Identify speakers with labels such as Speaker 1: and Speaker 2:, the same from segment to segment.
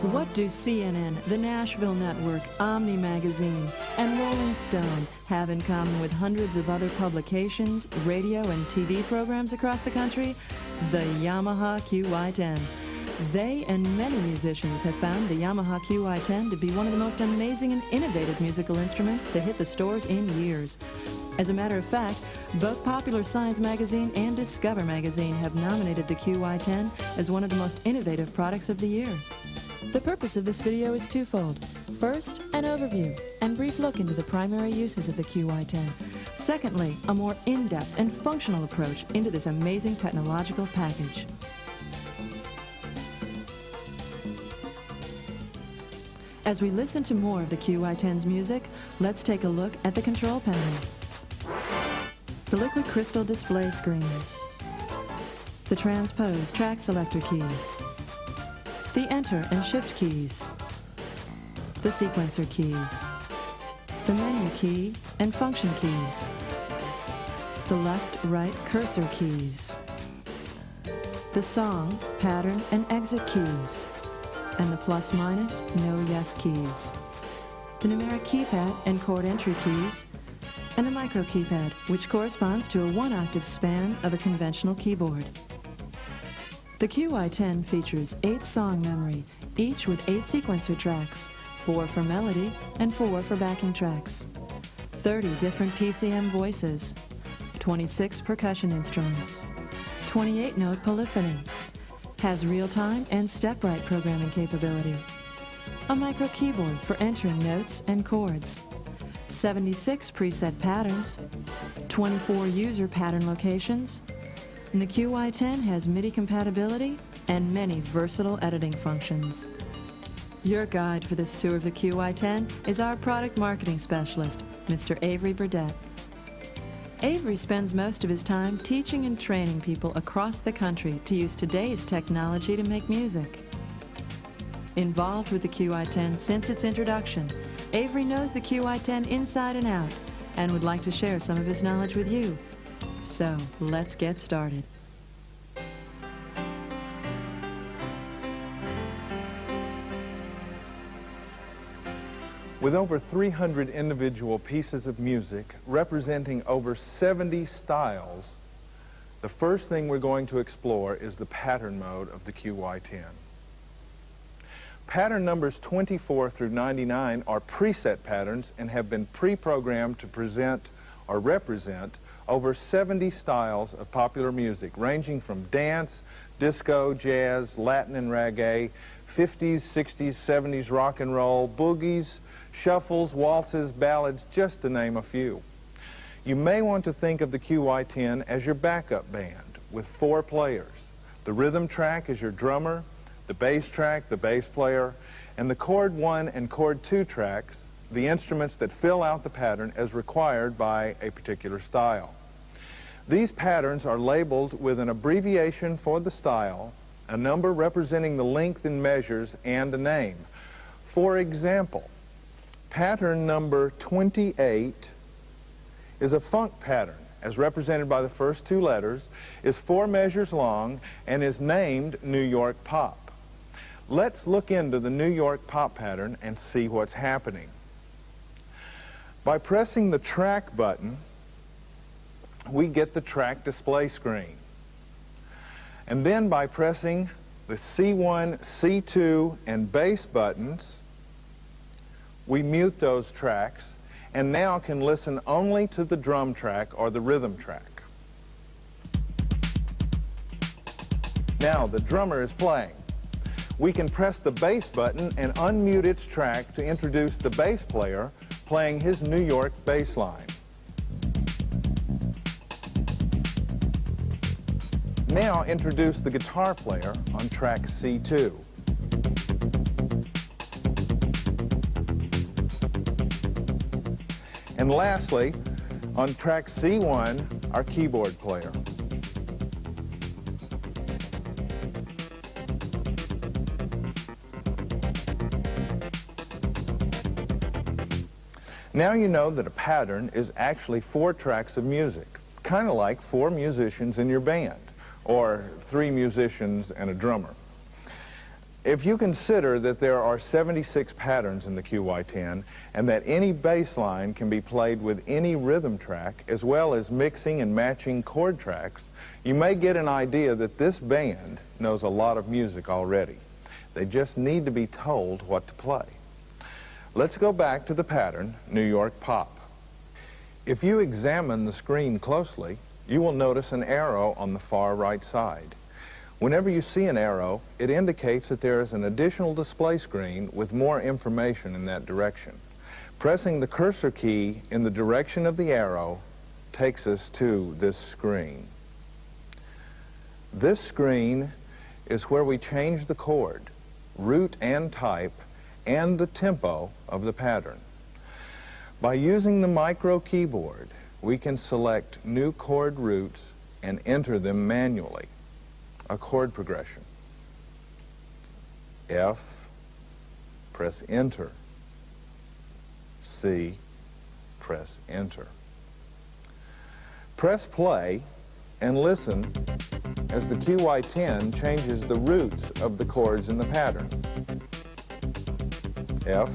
Speaker 1: What do CNN, the Nashville Network, Omni Magazine, and Rolling Stone have in common with hundreds of other publications, radio, and TV programs across the country? The Yamaha QY10. They and many musicians have found the Yamaha QY10 to be one of the most amazing and innovative musical instruments to hit the stores in years. As a matter of fact, both Popular Science Magazine and Discover Magazine have nominated the QY10 as one of the most innovative products of the year. The purpose of this video is twofold. First, an overview and brief look into the primary uses of the QY10. Secondly, a more in-depth and functional approach into this amazing technological package. As we listen to more of the QY10's music, let's take a look at the control panel. The liquid crystal display screen. The transpose track selector key. The enter and shift keys. The sequencer keys. The menu key and function keys. The left-right cursor keys. The song, pattern, and exit keys. And the plus-minus, no-yes keys. The numeric keypad and chord entry keys. And the micro keypad, which corresponds to a one-octave span of a conventional keyboard. The QY10 features 8 song memory, each with 8 sequencer tracks, 4 for melody and 4 for backing tracks, 30 different PCM voices, 26 percussion instruments, 28-note polyphony, has real-time and step-right programming capability, a micro keyboard for entering notes and chords, 76 preset patterns, 24 user pattern locations, and the QY10 has MIDI compatibility and many versatile editing functions. Your guide for this tour of the QY10 is our product marketing specialist, Mr. Avery Burdett. Avery spends most of his time teaching and training people across the country to use today's technology to make music. Involved with the QY10 since its introduction, Avery knows the QY10 inside and out and would like to share some of his knowledge with you. So, let's get started.
Speaker 2: With over 300 individual pieces of music representing over 70 styles, the first thing we're going to explore is the pattern mode of the QY10. Pattern numbers 24 through 99 are preset patterns and have been pre-programmed to present or represent over 70 styles of popular music, ranging from dance, disco, jazz, Latin and reggae, 50s, 60s, 70s rock and roll, boogies, shuffles, waltzes, ballads, just to name a few. You may want to think of the QY10 as your backup band with 4 players. The rhythm track is your drummer, the bass track, the bass player, and the chord 1 and chord 2 tracks, the instruments that fill out the pattern as required by a particular style. These patterns are labeled with an abbreviation for the style, a number representing the length in measures, and a name. For example, pattern number 28 is a funk pattern, as represented by the first 2 letters, is 4 measures long, and is named New York Pop. Let's look into the New York Pop pattern and see what's happening. By pressing the track button, we get the track display screen. And then by pressing the C1, C2, and bass buttons, we mute those tracks and now can listen only to the drum track or the rhythm track. Now the drummer is playing. We can press the bass button and unmute its track to introduce the bass player playing his New York bass line. Now introduce the guitar player on track C2. And lastly, on track C1, our keyboard player. Now you know that a pattern is actually 4 tracks of music, kind of like 4 musicians in your band, or 3 musicians and a drummer. If you consider that there are 76 patterns in the QY10 and that any bass line can be played with any rhythm track as well as mixing and matching chord tracks, you may get an idea that this band knows a lot of music already. They just need to be told what to play. Let's go back to the pattern New York Pop. If you examine the screen closely, you will notice an arrow on the far right side. Whenever you see an arrow, it indicates that there is an additional display screen with more information in that direction. Pressing the cursor key in the direction of the arrow takes us to this screen. This screen is where we change the chord, root and type, and the tempo of the pattern. By using the micro keyboard, we can select new chord roots and enter them manually. A chord progression. F, press enter. C, press enter. Press play and listen as the QY10 changes the roots of the chords in the pattern. F,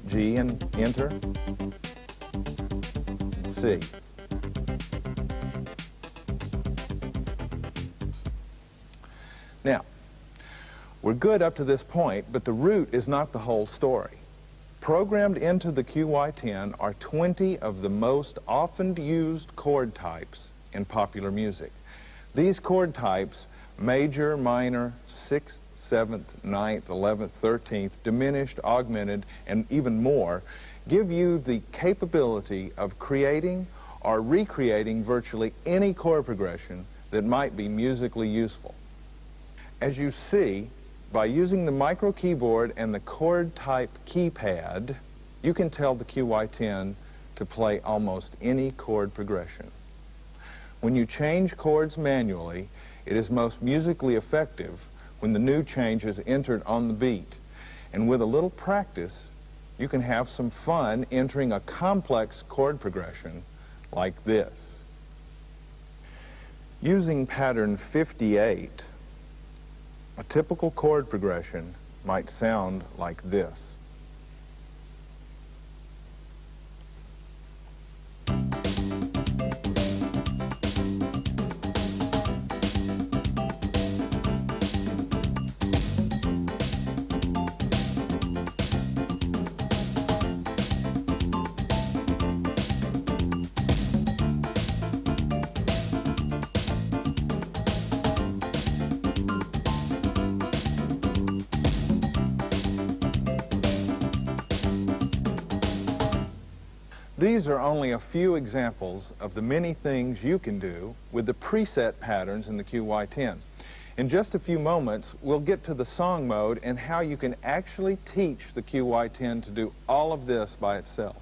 Speaker 2: G and enter, C. Now, we're good up to this point, but the root is not the whole story. Programmed into the QY10 are 20 of the most often used chord types in popular music. These chord types, major, minor, 6th, 7th, 9th, 11th, 13th, diminished, augmented, and even more, give you the capability of creating or recreating virtually any chord progression that might be musically useful. As you see, by using the micro keyboard and the chord type keypad, you can tell the QY10 to play almost any chord progression. When you change chords manually, it is most musically effective when the new change is entered on the beat. And with a little practice, you can have some fun entering a complex chord progression like this. Using pattern 58, a typical chord progression might sound like this. These are only a few examples of the many things you can do with the preset patterns in the QY10. In just a few moments, we'll get to the song mode and how you can actually teach the QY10 to do all of this by itself.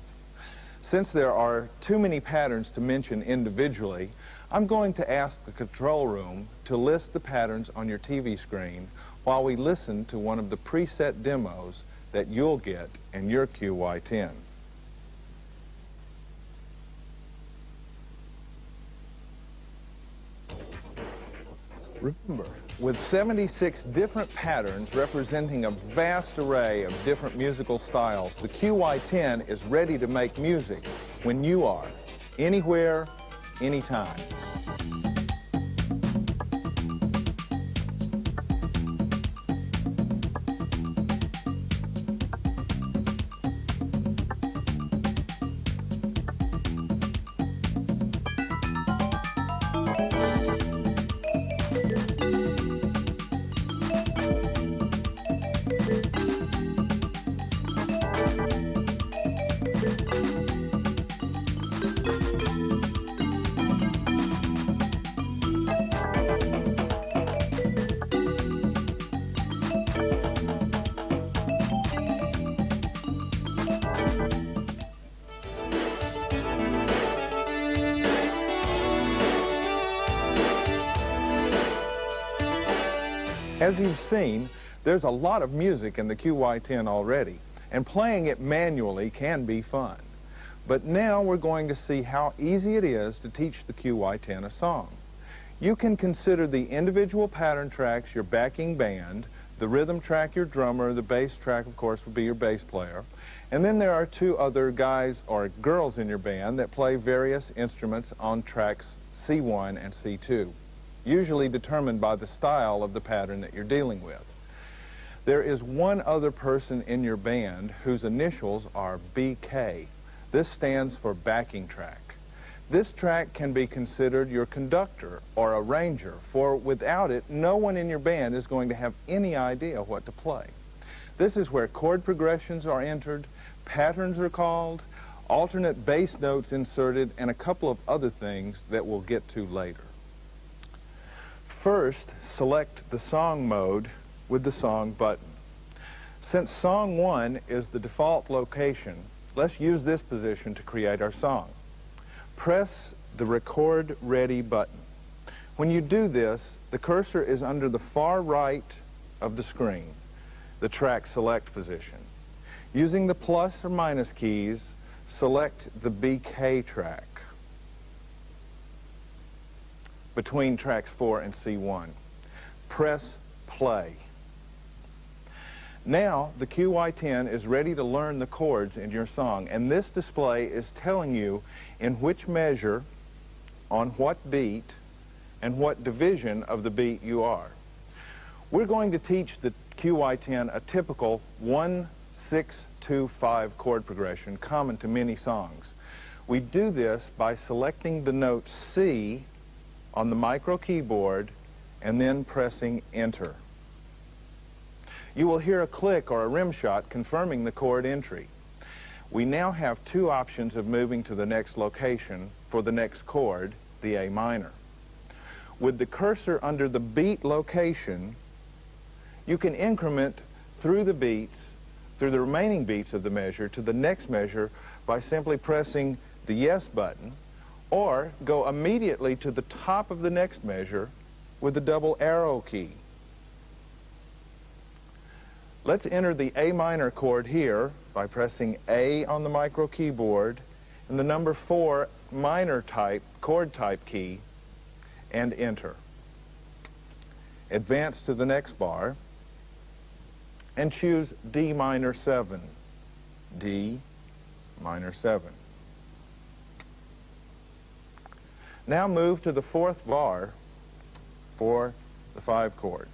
Speaker 2: Since there are too many patterns to mention individually, I'm going to ask the control room to list the patterns on your TV screen while we listen to one of the preset demos that you'll get in your QY10. Remember, with 76 different patterns representing a vast array of different musical styles, the QY10 is ready to make music when you are, anywhere, anytime. As you've seen, there's a lot of music in the QY10 already, and playing it manually can be fun. But now we're going to see how easy it is to teach the QY10 a song. You can consider the individual pattern tracks your backing band, the rhythm track your drummer, the bass track, of course, would be your bass player, and then there are two other guys or girls in your band that play various instruments on tracks C1 and C2, usually determined by the style of the pattern that you're dealing with. There is one other person in your band whose initials are BK. This stands for backing track. This track can be considered your conductor or arranger, for without it, no one in your band is going to have any idea what to play. This is where chord progressions are entered, patterns are called, alternate bass notes inserted, and a couple of other things that we'll get to later. First, select the song mode with the song button. Since song 1 is the default location, let's use this position to create our song. Press the Record Ready button. When you do this, the cursor is under the far right of the screen, the track select position. Using the plus or minus keys, select the BK track between tracks 4 and C1. Press play. Now the QY10 is ready to learn the chords in your song, and this display is telling you in which measure, on what beat, and what division of the beat you are. We're going to teach the QY10 a typical 1-6-2-5 chord progression common to many songs. We do this by selecting the note C on the micro keyboard and then pressing Enter. You will hear a click or a rim shot confirming the chord entry. We now have two options of moving to the next location for the next chord, the A minor. With the cursor under the beat location, you can increment through the beats, through the remaining beats of the measure to the next measure by simply pressing the yes button, or go immediately to the top of the next measure with the double arrow key. Let's enter the A minor chord here by pressing A on the micro keyboard and the number 4 minor type, chord type key, and enter. Advance to the next bar and choose D minor 7. D minor 7. Now move to the 4th bar for the 5 chord.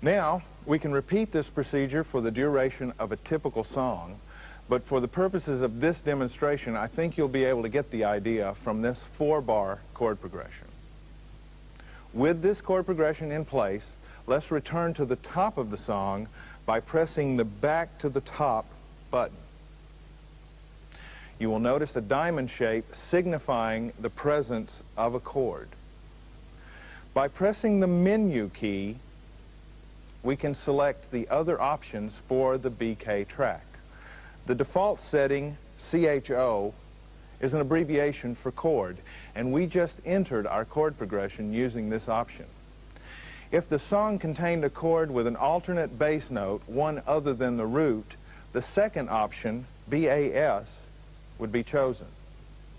Speaker 2: Now, we can repeat this procedure for the duration of a typical song, but for the purposes of this demonstration, I think you'll be able to get the idea from this 4-bar chord progression. With this chord progression in place, let's return to the top of the song by pressing the back to the top button. You will notice a diamond shape signifying the presence of a chord. By pressing the menu key, we can select the other options for the BK track. The default setting, CHO, is an abbreviation for chord, and we just entered our chord progression using this option. If the song contained a chord with an alternate bass note, one other than the root, the second option, BAS, would be chosen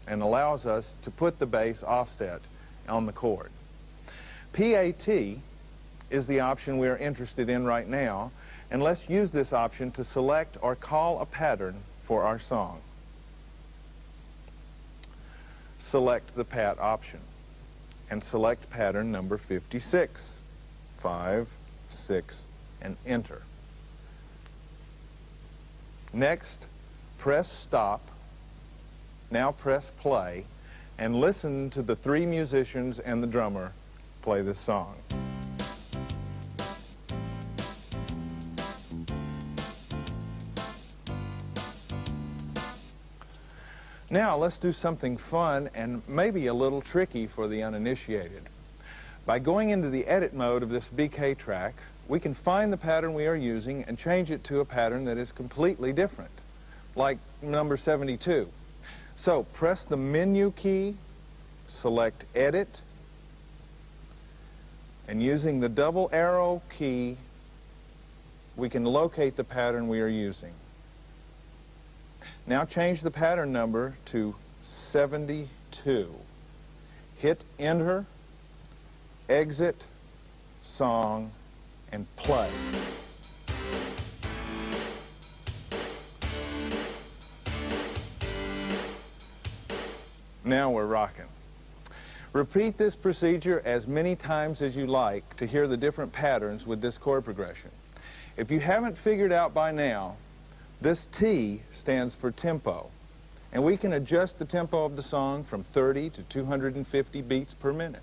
Speaker 2: and allows us to put the bass offset on the chord. PAT is the option we are interested in right now, and let's use this option to select or call a pattern for our song. Select the PAT option and select pattern number 56. 5, 6, and enter. Next, press stop. Now press play and listen to the 3 musicians and the drummer play this song. Now let's do something fun and maybe a little tricky for the uninitiated. By going into the edit mode of this BK track, we can find the pattern we are using and change it to a pattern that is completely different, like number 72. So press the menu key, select Edit, and using the double arrow key, we can locate the pattern we are using. Now change the pattern number to 72. Hit Enter, exit, song, and play. Now we're rocking. Repeat this procedure as many times as you like to hear the different patterns with this chord progression. If you haven't figured out by now, this T stands for tempo, and we can adjust the tempo of the song from 30 to 250 beats per minute.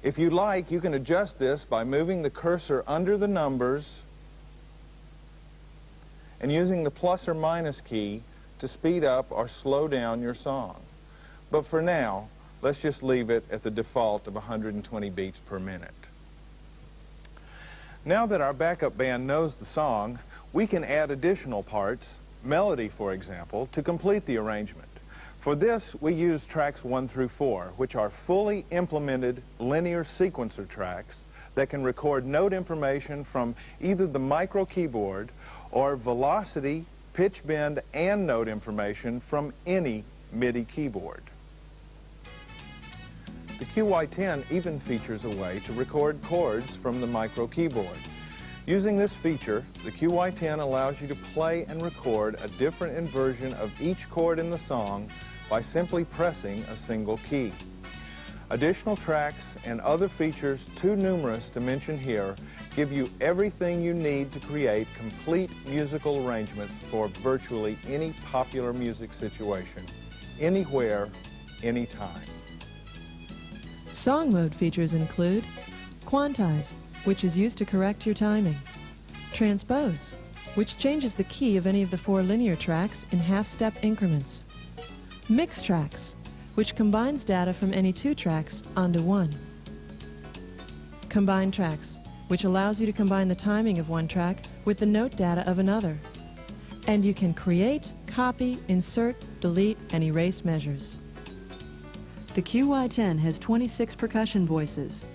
Speaker 2: If you like, you can adjust this by moving the cursor under the numbers and using the plus or minus key to speed up or slow down your song. But for now, let's just leave it at the default of 120 beats per minute. Now that our backup band knows the song, we can add additional parts, melody for example, to complete the arrangement. For this, we use tracks 1 through 4, which are fully implemented linear sequencer tracks that can record note information from either the micro keyboard or velocity, pitch bend, and note information from any MIDI keyboard. The QY10 even features a way to record chords from the micro keyboard. Using this feature, the QY10 allows you to play and record a different inversion of each chord in the song by simply pressing a single key. Additional tracks and other features too numerous to mention here give you everything you need to create complete musical arrangements for virtually any popular music situation, anywhere, anytime.
Speaker 1: Song mode features include quantize, which is used to correct your timing; transpose, which changes the key of any of the 4 linear tracks in half-step increments; mix tracks, which combines data from any 2 tracks onto 1; combine tracks, which allows you to combine the timing of one track with the note data of another; and you can create, copy, insert, delete, and erase measures. The QY10 has 26 percussion voices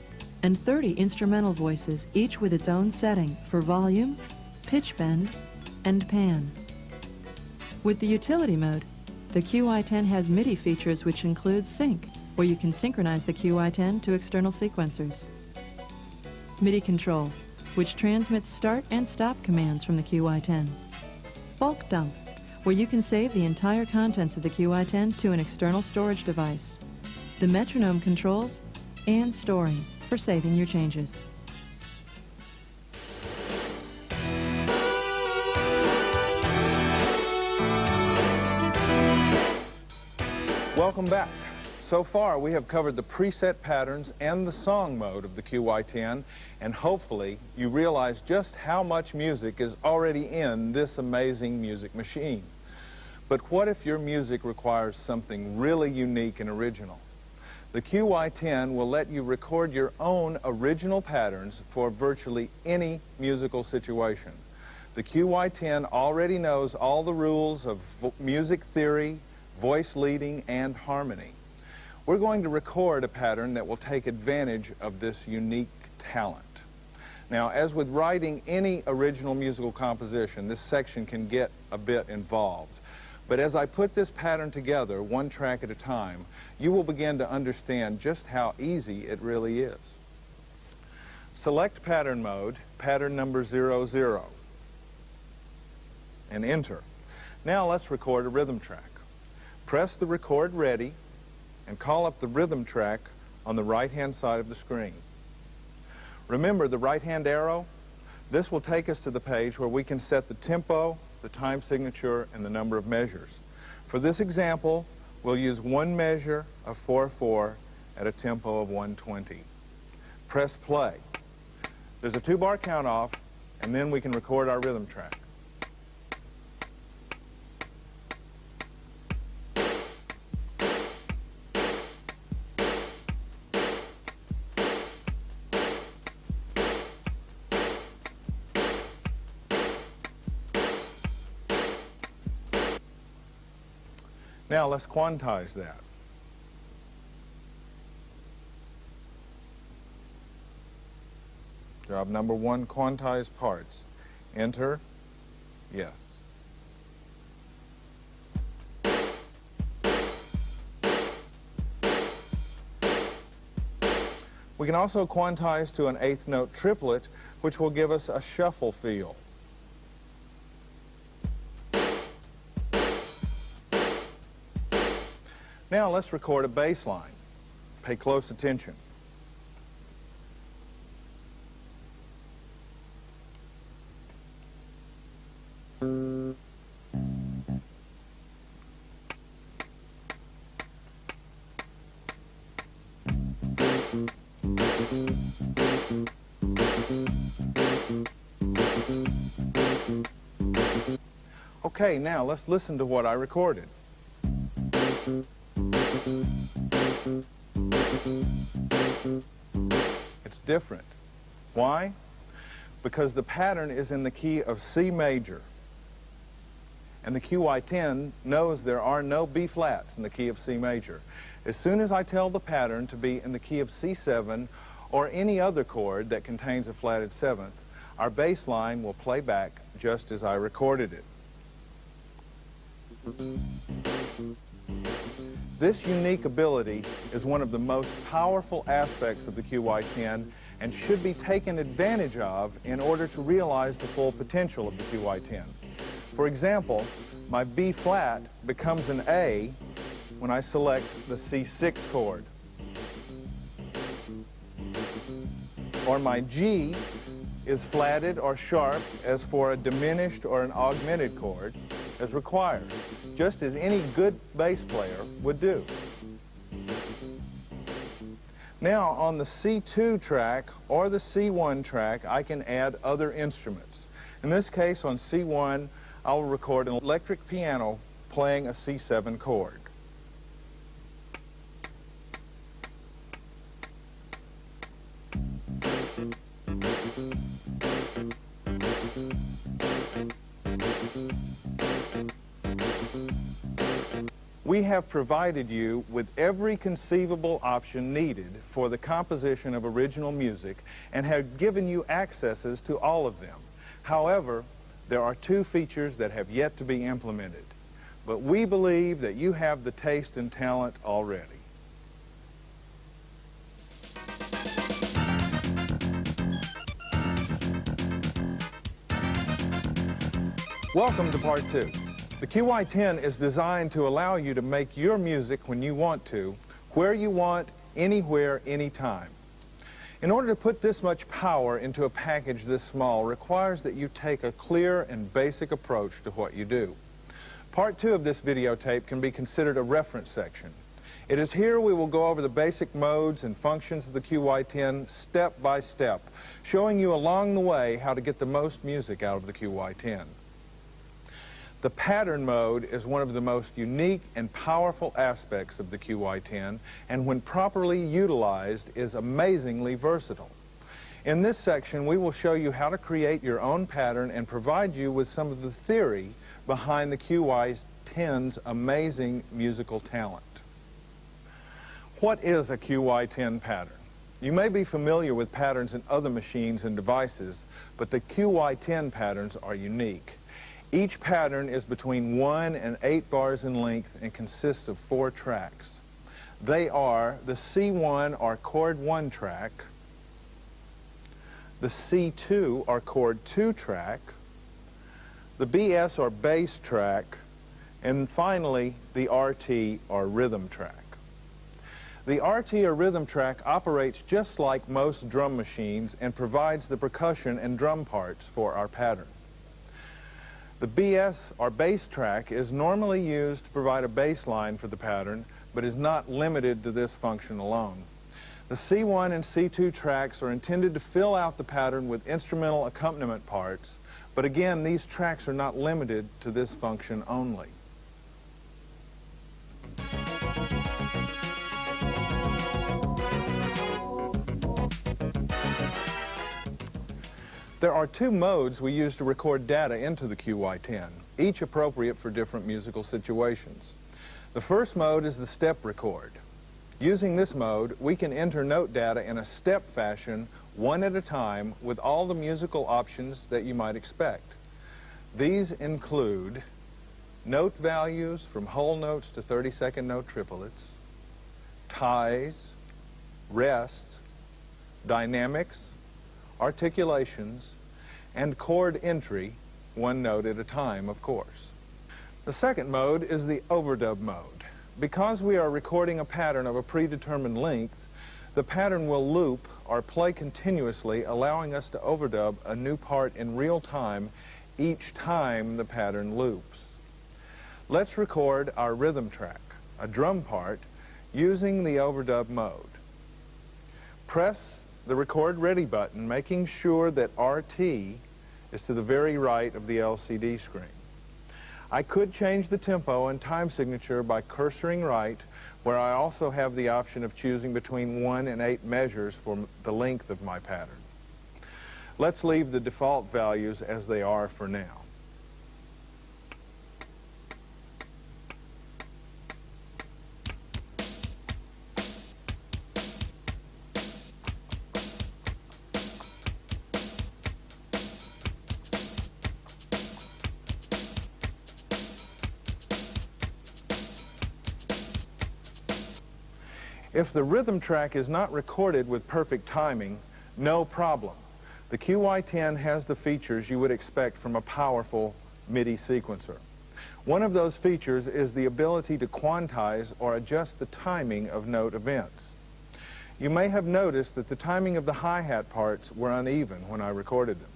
Speaker 1: and 30 instrumental voices, each with its own setting for volume, pitch bend, and pan. With the utility mode, the QY10 has MIDI features which include sync, where you can synchronize the QY10 to external sequencers; MIDI control, which transmits start and stop commands from the QY10; bulk dump, where you can save the entire contents of the QY10 to an external storage device; the metronome controls, and storing for saving your changes.
Speaker 2: Welcome back. So far, we have covered the preset patterns and the song mode of the QY10, and hopefully you realize just how much music is already in this amazing music machine. But what if your music requires something really unique and original? The QY10 will let you record your own original patterns for virtually any musical situation. The QY10 already knows all the rules of music theory, voice leading, and harmony. We're going to record a pattern that will take advantage of this unique talent. Now, as with writing any original musical composition, this section can get a bit involved. But as I put this pattern together, one track at a time, you will begin to understand just how easy it really is. Select pattern mode, pattern number 00, and enter. Now let's record a rhythm track. Press the record ready and call up the rhythm track on the right-hand side of the screen. Remember the right-hand arrow? This will take us to the page where we can set the tempo, the time signature, and the number of measures. For this example, we'll use 1 measure of 4/4 at a tempo of 120. Press play. There's a 2-bar count off, and then we can record our rhythm track. Now let's quantize that. Job number 1, quantize parts. Enter, yes. We can also quantize to an eighth note triplet, which will give us a shuffle feel. Now let's record a bass line. Pay close attention. Okay, now let's listen to what I recorded. It's different. Why? Because the pattern is in the key of C major. And the QY10 knows there are no B flats in the key of C major. As soon as I tell the pattern to be in the key of C7 or any other chord that contains a flatted seventh, our bass line will play back just as I recorded it. This unique ability is one of the most powerful aspects of the QY10 and should be taken advantage of in order to realize the full potential of the QY10. For example, my B flat becomes an A when I select the C6 chord. Or my G is flatted or sharp as for a diminished or an augmented chord as required, just as any good bass player would do. Now on the C2 track or the C1 track, I can add other instruments. In this case, on C1, I'll record an electric piano playing a C7 chord. We have provided you with every conceivable option needed for the composition of original music and have given you accesses to all of them. However, there are two features that have yet to be implemented, but we believe that you have the taste and talent already. Welcome to part 2. The QY10 is designed to allow you to make your music when you want to, where you want, anywhere, anytime. In order to put this much power into a package this small requires that you take a clear and basic approach to what you do. Part 2 of this videotape can be considered a reference section. It is here we will go over the basic modes and functions of the QY10 step by step, showing you along the way how to get the most music out of the QY10. The pattern mode is one of the most unique and powerful aspects of the QY10, and when properly utilized is amazingly versatile. In this section, we will show you how to create your own pattern and provide you with some of the theory behind the QY10's amazing musical talent. What is a QY10 pattern? You may be familiar with patterns in other machines and devices, but the QY10 patterns are unique. Each pattern is between 1 and 8 bars in length and consists of 4 tracks. They are the C1 or chord 1 track, the C2 or chord 2 track, the BS or bass track, and finally the RT or rhythm track. The RT or rhythm track operates just like most drum machines and provides the percussion and drum parts for our pattern. The BS or bass track is normally used to provide a bass line for the pattern, but is not limited to this function alone. The C1 and C2 tracks are intended to fill out the pattern with instrumental accompaniment parts, but again, these tracks are not limited to this function only. There are 2 modes we use to record data into the QY10, each appropriate for different musical situations. The first mode is the step record. Using this mode, we can enter note data in a step fashion, one at a time, with all the musical options that you might expect. These include note values from whole notes to 32nd note triplets, ties, rests, dynamics, articulations, and chord entry, one note at a time, of course. The second mode is the overdub mode. Because we are recording a pattern of a predetermined length, the pattern will loop or play continuously, allowing us to overdub a new part in real time each time the pattern loops. Let's record our rhythm track, a drum part, using the overdub mode. Press the Record Ready button, making sure that RT is to the very right of the LCD screen. I could change the tempo and time signature by cursoring right, where I also have the option of choosing between 1 and 8 measures for the length of my pattern. Let's leave the default values as they are for now. If the rhythm track is not recorded with perfect timing, no problem. The QY10 has the features you would expect from a powerful MIDI sequencer. One of those features is the ability to quantize or adjust the timing of note events. You may have noticed that the timing of the hi-hat parts were uneven when I recorded them.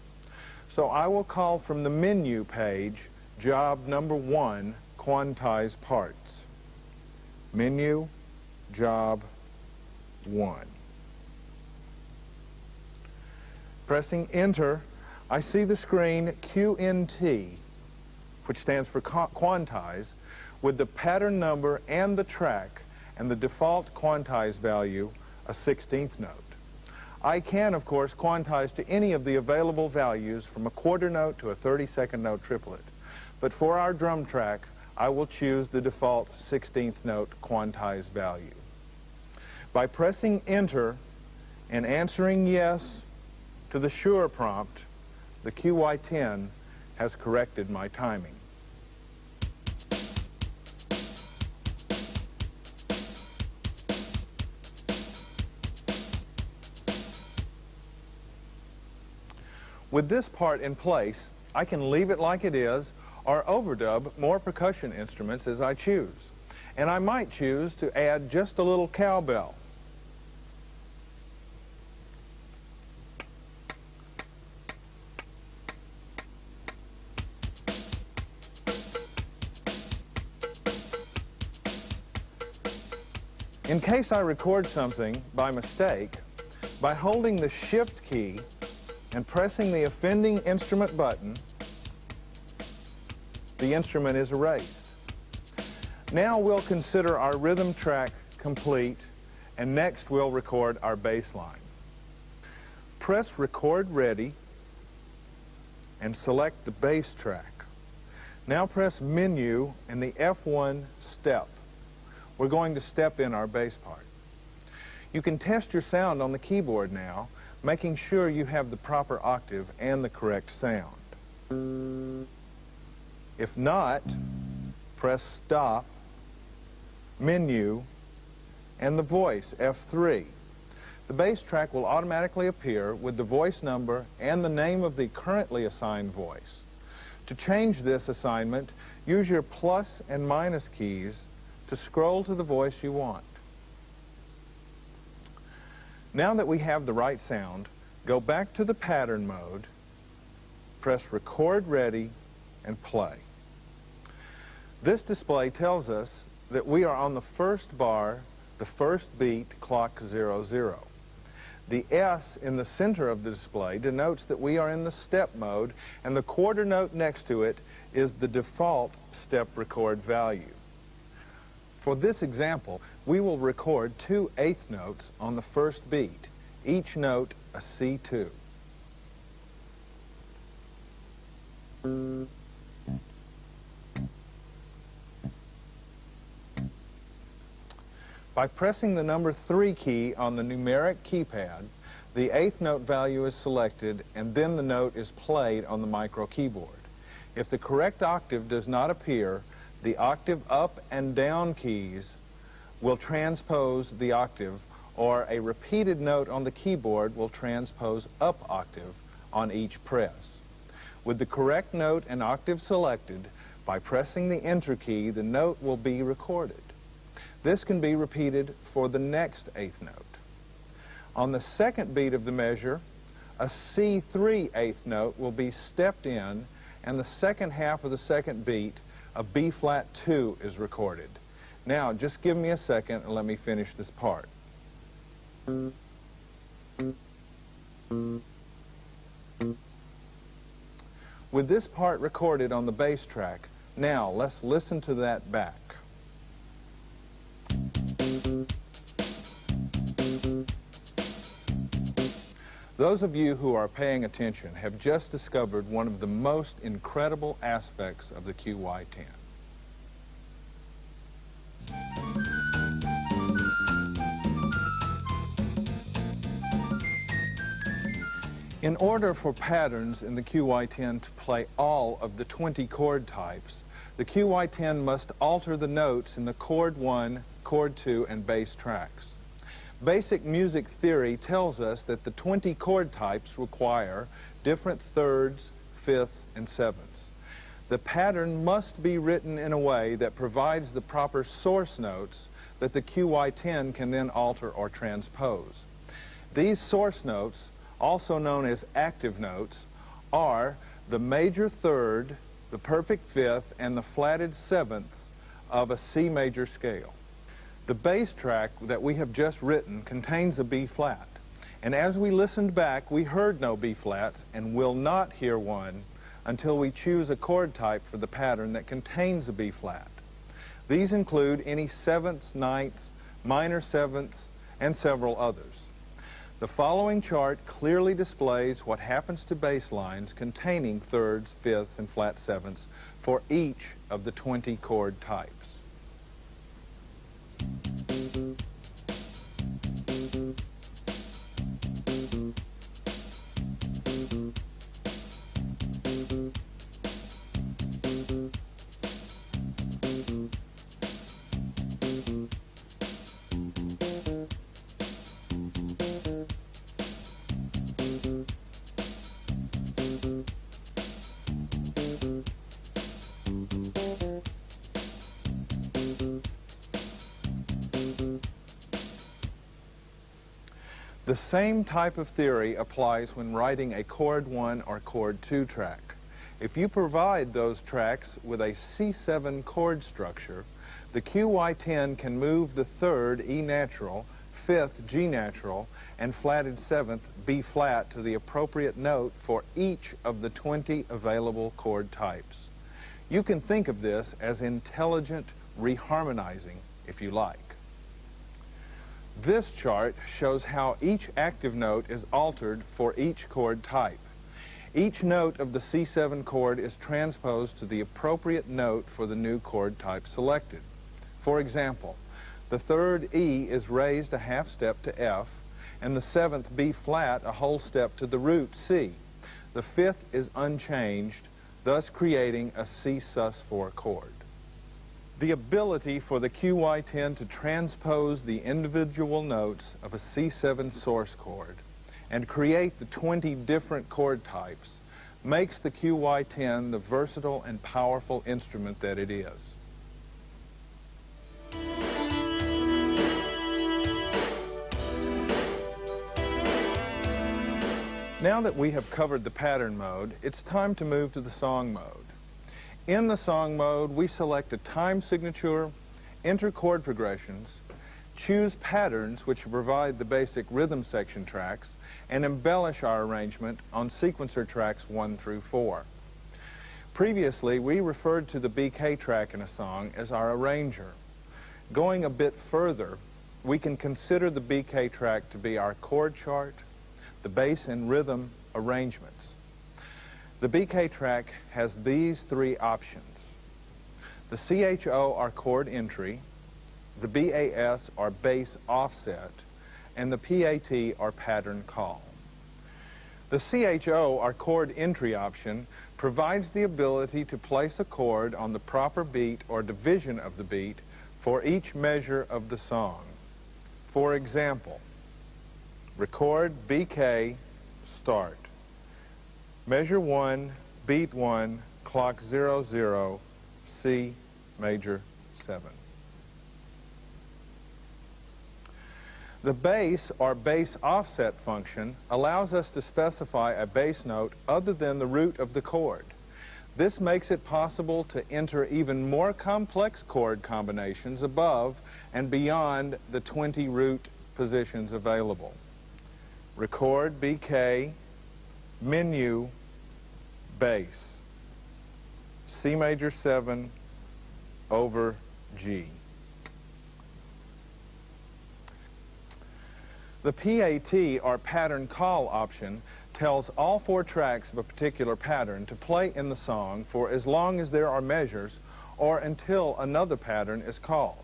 Speaker 2: So I will call from the menu page, job number 1, quantize parts. Menu, job 1. Pressing enter, I see the screen QNT, which stands for quantize, with the pattern number and the track, and the default quantize value, a 16th note. I can, of course, quantize to any of the available values from a quarter note to a 32nd note triplet. But for our drum track, I will choose the default 16th note quantize value. By pressing enter and answering yes to the sure prompt, the QY10 has corrected my timing. With this part in place, I can leave it like it is or overdub more percussion instruments as I choose. And I might choose to add just a little cowbell. In case I record something by mistake, by holding the Shift key and pressing the offending instrument button, the instrument is erased. Now we'll consider our rhythm track complete, and next we'll record our bass line. Press Record Ready and select the bass track. Now press Menu and the F1 step. We're going to step in our bass part. You can test your sound on the keyboard now, making sure you have the proper octave and the correct sound. If not, press Stop, Menu, and the voice, F3. The bass track will automatically appear with the voice number and the name of the currently assigned voice. To change this assignment, use your plus and minus keys to scroll to the voice you want. Now that we have the right sound, go back to the pattern mode, press Record Ready, and play. This display tells us that we are on the first bar, the first beat, clock 00. The S in the center of the display denotes that we are in the step mode, and the quarter note next to it is the default step record value. For this example, we will record 2 eighth notes on the first beat, each note a C2. By pressing the number 3 key on the numeric keypad, the eighth note value is selected and then the note is played on the micro keyboard. If the correct octave does not appear, the octave up and down keys will transpose the octave or a repeated note on the keyboard will transpose up octave on each press. With the correct note and octave selected, by pressing the enter key, the note will be recorded. This can be repeated for the next eighth note. On the second beat of the measure, a C3 eighth note will be stepped in, and the second half of the second beat, a B flat 2, is recorded. Now, just give me a second and let me finish this part. With this part recorded on the bass track, now let's listen to that back. Those of you who are paying attention have just discovered one of the most incredible aspects of the QY10. In order for patterns in the QY10 to play all of the 20 chord types, the QY10 must alter the notes in the chord 1, chord 2, and bass tracks. Basic music theory tells us that the 20 chord types require different thirds, fifths, and sevenths. The pattern must be written in a way that provides the proper source notes that the QY10 can then alter or transpose. These source notes, also known as active notes, are the major third, the perfect fifth, and the flatted sevenths of a C major scale. The bass track that we have just written contains a B flat, and as we listened back, we heard no B flats and will not hear one until we choose a chord type for the pattern that contains a B flat. These include any sevenths, ninths, minor sevenths, and several others. The following chart clearly displays what happens to bass lines containing thirds, fifths, and flat sevenths for each of the 20 chord types. The same type of theory applies when writing a chord 1 or chord 2 track. If you provide those tracks with a C7 chord structure, the QY10 can move the third E natural, fifth G natural, and flatted seventh B flat to the appropriate note for each of the 20 available chord types. You can think of this as intelligent reharmonizing, if you like. This chart shows how each active note is altered for each chord type. Each note of the C7 chord is transposed to the appropriate note for the new chord type selected. For example, the third E is raised a half step to F, and the seventh B flat a whole step to the root C. The fifth is unchanged, thus creating a C sus4 chord. The ability for the QY10 to transpose the individual notes of a C7 source chord and create the 20 different chord types makes the QY10 the versatile and powerful instrument that it is. Now that we have covered the pattern mode, it's time to move to the song mode. In the song mode, we select a time signature, enter chord progressions, choose patterns which provide the basic rhythm section tracks, and embellish our arrangement on sequencer tracks 1 through 4. Previously, we referred to the BK track in a song as our arranger. Going a bit further, we can consider the BK track to be our chord chart, the bass and rhythm arrangements. The BK track has these three options. The CHO are chord entry, the BAS are bass offset, and the PAT are pattern call. The CHO, our chord entry option, provides the ability to place a chord on the proper beat or division of the beat for each measure of the song. For example, record, BK, start. Measure 1, beat 1, clock 0, 0, C major 7. The bass or bass offset function allows us to specify a bass note other than the root of the chord. This makes it possible to enter even more complex chord combinations above and beyond the 20 root positions available. Record, BK, menu, bass, C major 7 over G. The PAT, or pattern call option, tells all 4 tracks of a particular pattern to play in the song for as long as there are measures or until another pattern is called.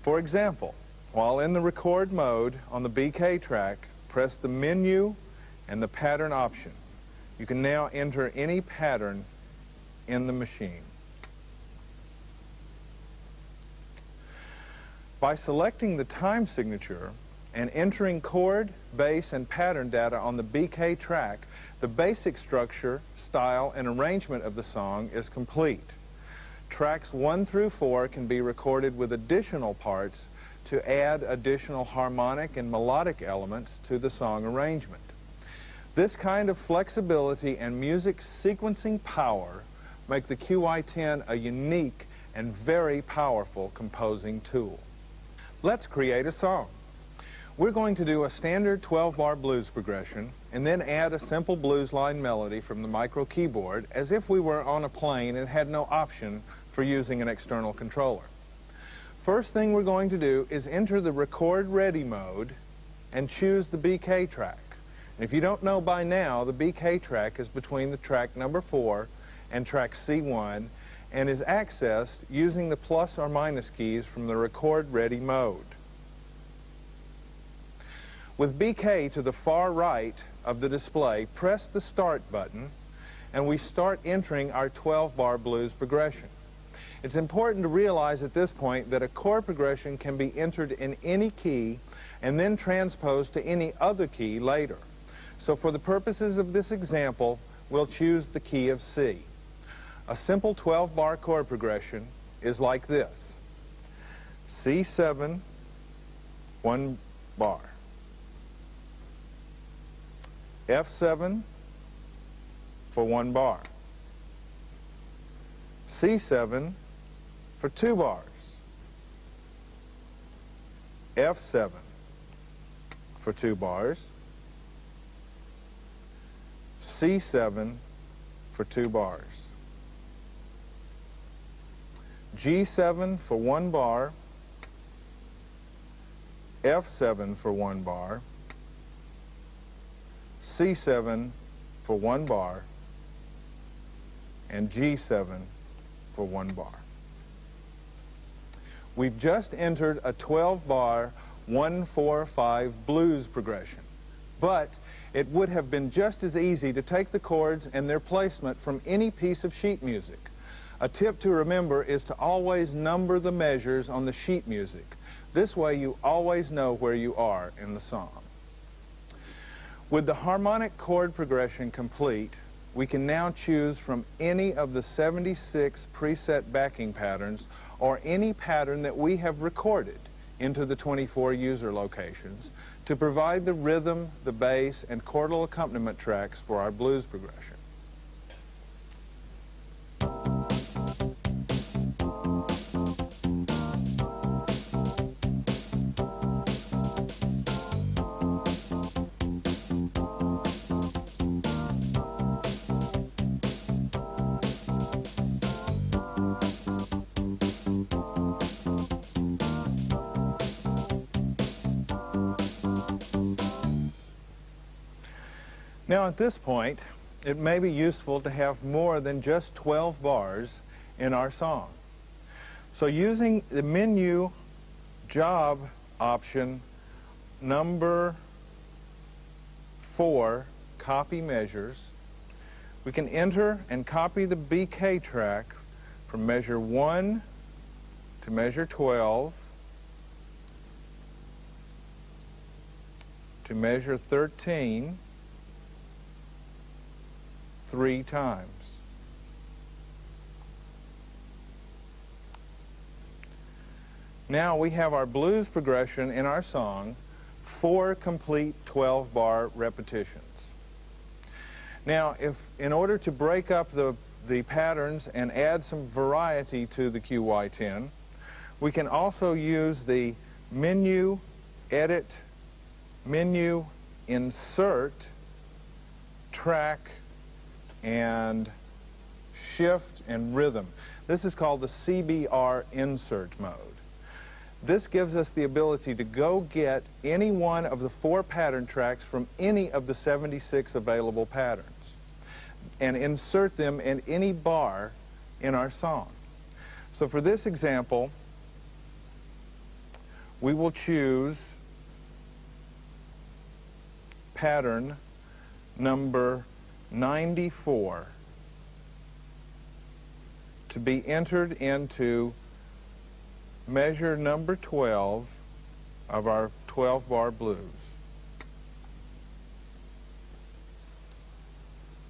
Speaker 2: For example, while in the record mode on the BK track, press the menu and the pattern option. You can now enter any pattern in the machine. By selecting the time signature and entering chord, bass, and pattern data on the BK track, the basic structure, style, and arrangement of the song is complete. Tracks 1 through 4 can be recorded with additional parts to add additional harmonic and melodic elements to the song arrangement. This kind of flexibility and music sequencing power make the QY10 a unique and very powerful composing tool. Let's create a song. We're going to do a standard 12-bar blues progression and then add a simple blues line melody from the micro keyboard as if we were on a plane and had no option for using an external controller. First thing we're going to do is enter the record ready mode and choose the BK track. And if you don't know by now, the BK track is between the track number 4 and track C1 and is accessed using the plus or minus keys from the record ready mode. With BK to the far right of the display, press the start button and we start entering our 12-bar blues progression. It's important to realize at this point that a chord progression can be entered in any key and then transposed to any other key later. So for the purposes of this example, we'll choose the key of C. A simple 12-bar chord progression is like this. C7, 1 bar. F7 for 1 bar. C7 for 2 bars. F7 for 2 bars. C7 for 2 bars. G7 for 1 bar. F7 for 1 bar. C7 for 1 bar, and G7 for 1 bar. We've just entered a 12-bar 1-4-5 blues progression, but it would have been just as easy to take the chords and their placement from any piece of sheet music. A tip to remember is to always number the measures on the sheet music. This way you always know where you are in the song. With the harmonic chord progression complete, we can now choose from any of the 76 preset backing patterns or any pattern that we have recorded into the 24 user locations to provide the rhythm, the bass, and chordal accompaniment tracks for our blues progression. Now at this point, it may be useful to have more than just 12 bars in our song. So using the menu job option number 4, copy measures, we can enter and copy the BK track from measure 1 to measure 12 to measure 13 3 times. Now we have our blues progression in our song, 4 complete 12-bar repetitions. Now, in order to break up the patterns and add some variety to the QY10, we can also use the menu, edit, menu, insert, track, and shift and rhythm. This is called the CBR insert mode. This gives us the ability to go get any one of the 4 pattern tracks from any of the 76 available patterns and insert them in any bar in our song. So for this example, we will choose pattern number 94 to be entered into measure number 12 of our 12-bar blues.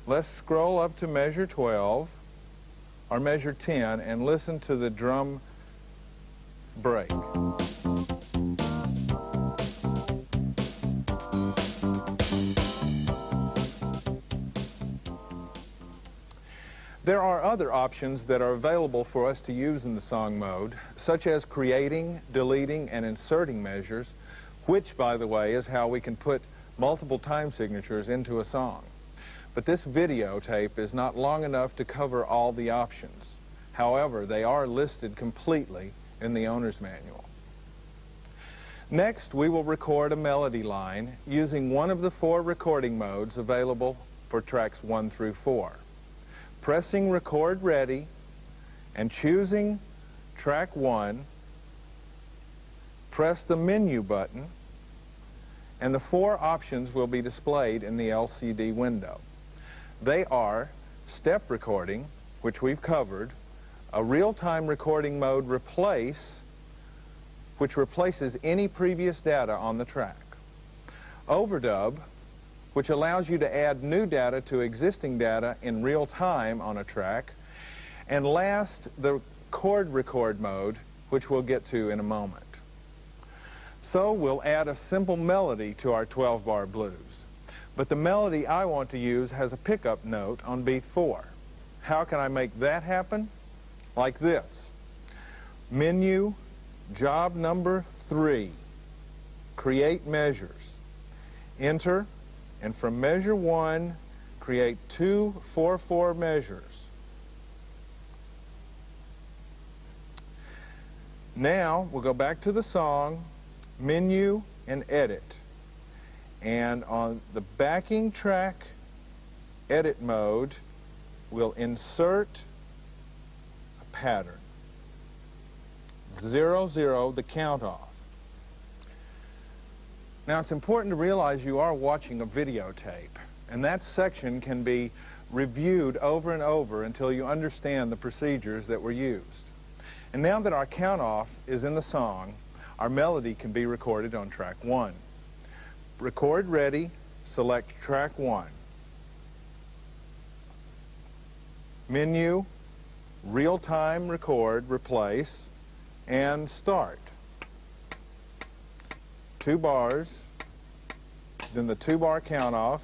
Speaker 2: Let's scroll up to measure 12 or measure 10 and listen to the drum break. There are other options that are available for us to use in the song mode, such as creating, deleting, and inserting measures, which, by the way, is how we can put multiple time signatures into a song. But this videotape is not long enough to cover all the options. However, they are listed completely in the owner's manual. Next, we will record a melody line using one of the 4 recording modes available for tracks 1 through 4. Pressing record ready and choosing track 1, press the menu button, and the 4 options will be displayed in the LCD window. They are step recording, which we've covered, a real-time recording mode replace, which replaces any previous data on the track, overdub, which allows you to add new data to existing data in real time on a track, and last, the chord record mode, which we'll get to in a moment. So we'll add a simple melody to our 12-bar blues. But the melody I want to use has a pickup note on beat 4. How can I make that happen? Like this. Menu, job number 3, create measures. Enter, and from measure 1, create 2 4/4 measures. Now, we'll go back to the song, menu, and edit. And on the backing track edit mode, we'll insert a pattern. 0, 0, the count off. Now, it's important to realize you are watching a videotape, and that section can be reviewed over and over until you understand the procedures that were used. And now that our count off is in the song, our melody can be recorded on track 1. Record ready, select track 1. Menu, real-time record, replace, and start. 2 bars, then the 2-bar count off.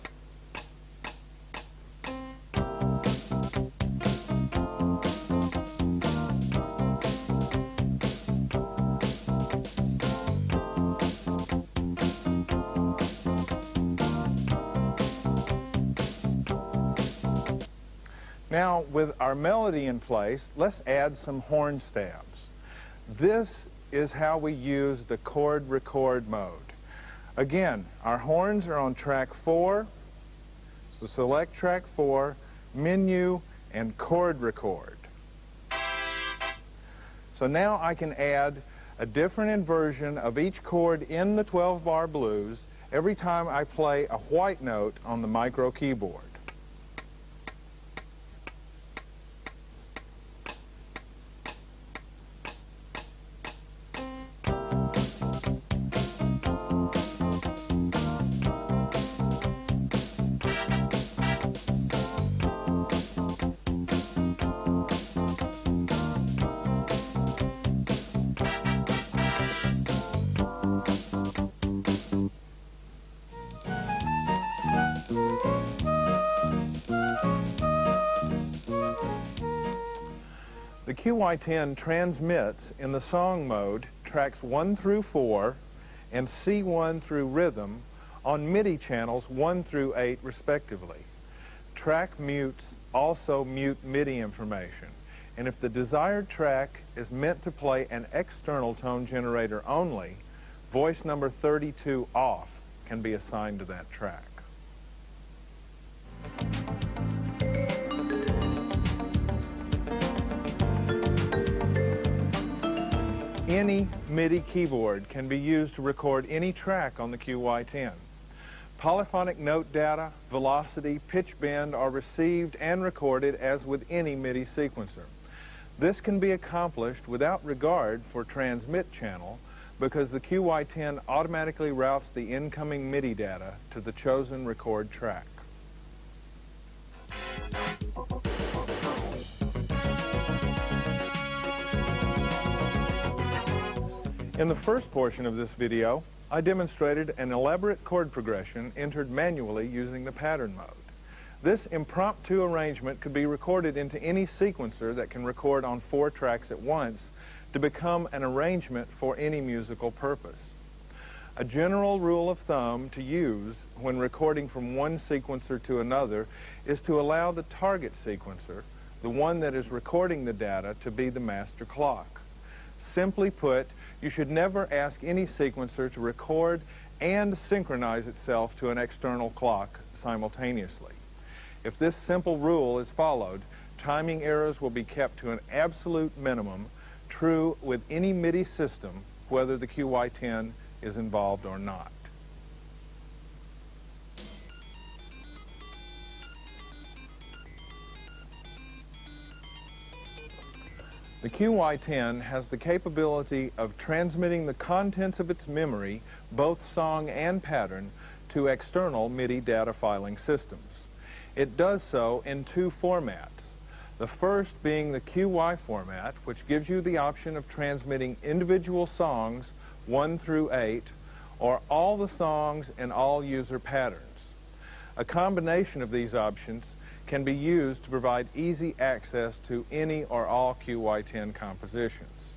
Speaker 2: Now, with our melody in place, let's add some horn stabs. This is how we use the chord record mode. Again, our horns are on track 4, so select track 4, menu, and chord record. So now I can add a different inversion of each chord in the 12-bar blues every time I play a white note on the micro keyboard. QY10 transmits in the song mode tracks 1 through 4 and C1 through rhythm on MIDI channels 1 through 8 respectively. Track mutes also mute MIDI information, and if the desired track is meant to play an external tone generator only, voice number 32 off can be assigned to that track. Any MIDI keyboard can be used to record any track on the QY10. Polyphonic note data, velocity, pitch bend are received and recorded as with any MIDI sequencer. This can be accomplished without regard for transmit channel because the QY10 automatically routes the incoming MIDI data to the chosen record track. In the first portion of this video, I demonstrated an elaborate chord progression entered manually using the pattern mode. This impromptu arrangement could be recorded into any sequencer that can record on 4 tracks at once to become an arrangement for any musical purpose. A general rule of thumb to use when recording from one sequencer to another is to allow the target sequencer, the one that is recording the data, to be the master clock. Simply put, you should never ask any sequencer to record and synchronize itself to an external clock simultaneously. If this simple rule is followed, timing errors will be kept to an absolute minimum, true with any MIDI system, whether the QY10 is involved or not. The QY10 has the capability of transmitting the contents of its memory, both song and pattern, to external MIDI data filing systems. It does so in 2 formats. The first being the QY format, which gives you the option of transmitting individual songs 1 through 8, or all the songs and all user patterns. A combination of these options can be used to provide easy access to any or all QY10 compositions.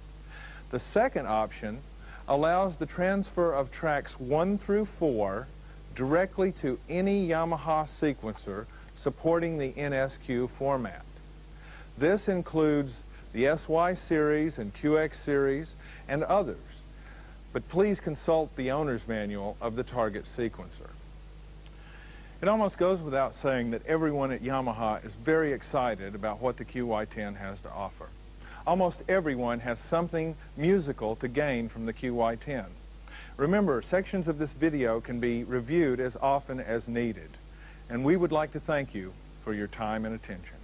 Speaker 2: The second option allows the transfer of tracks 1 through 4 directly to any Yamaha sequencer supporting the NSQ format. This includes the SY series and QX series and others, but please consult the owner's manual of the target sequencer. It almost goes without saying that everyone at Yamaha is very excited about what the QY10 has to offer. Almost everyone has something musical to gain from the QY10. Remember, sections of this video can be reviewed as often as needed, and we would like to thank you for your time and attention.